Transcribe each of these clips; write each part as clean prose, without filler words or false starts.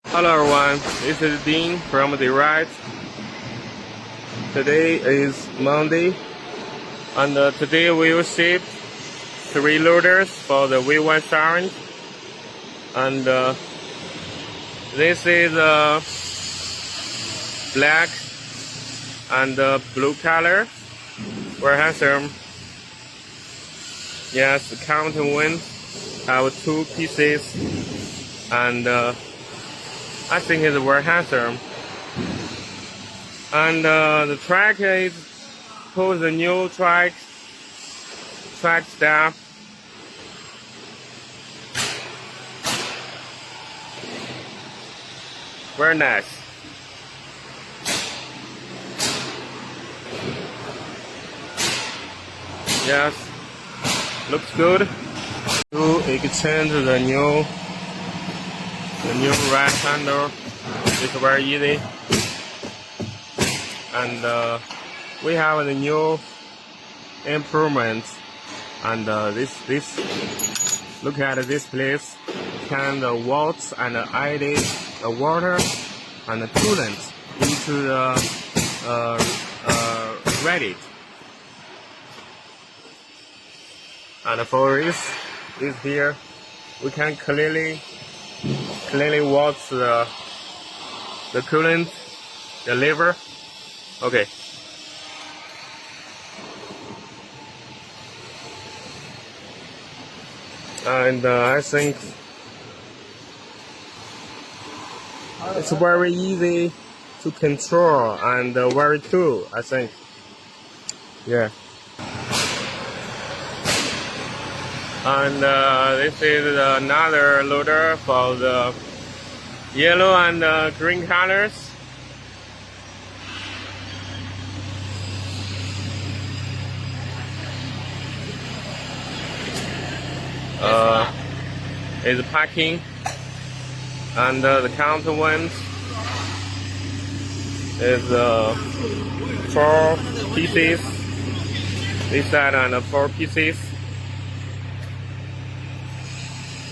Hello everyone, this is Dean from Derette. Today is Monday, and today we will ship 3 loaders for the V1000. And this is black and blue color. Very handsome. Yes, the counterweight have 2 pieces, and I think it's very handsome. And the track is put the new track step. Very nice. Yes, looks good. To exchange the new right handle is very easy, and we have the new improvements. And this look at this place, can the waltz and add the water and the coolant into the Reddit. And for this here, we can clearly watch the coolant, the lever. Okay. And I think it's very easy to control and very cool, I think. Yeah. And this is another loader for the yellow and green colors. Is packing, and the counterweight is 4 pieces. This side and 4 pieces.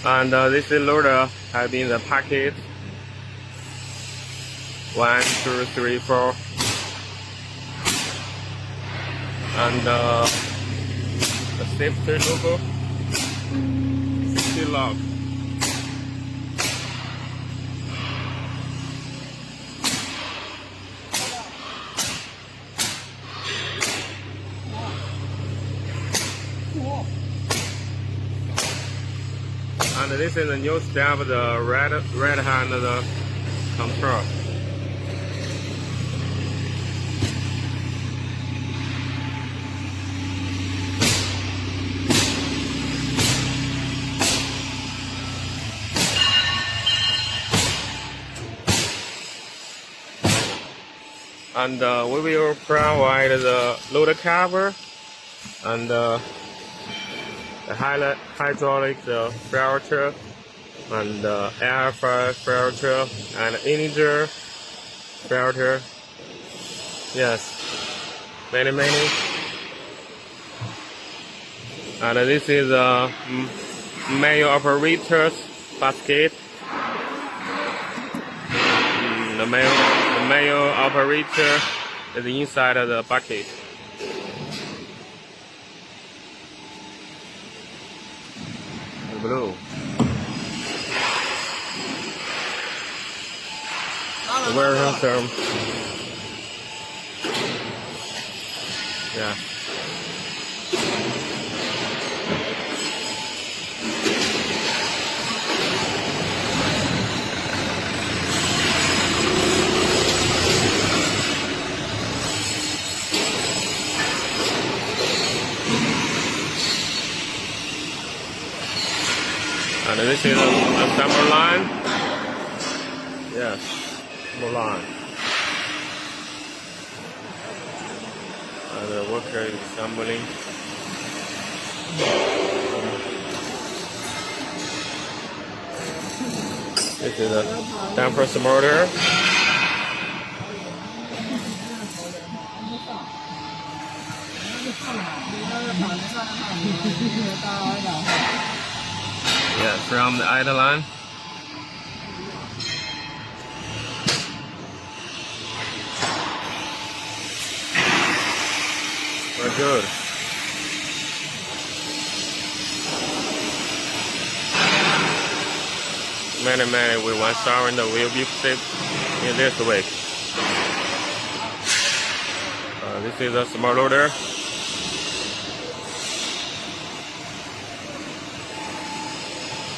And this loader has been the packet 1, 2, 3, 4, and the safety logo, safety lock. And this is the new step, the red hand the control. And we will provide the loader cover and the hydraulic filter and air filter and integer filter. Yes, many. And this is a manual operator's basket. The manual operator is inside of the bucket. Blue. Very handsome. Yeah. And this is a summer line. Yes, summer line. And the worker is assembling. This is a damper motor. Yeah, from the idle line. good. Many with one shower will be shipped in this week. This is a small loader.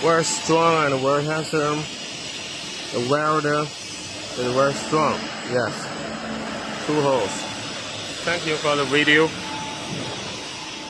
Very strong and very handsome. The welder is very strong. Yes. 2 holes. Thank you for the video.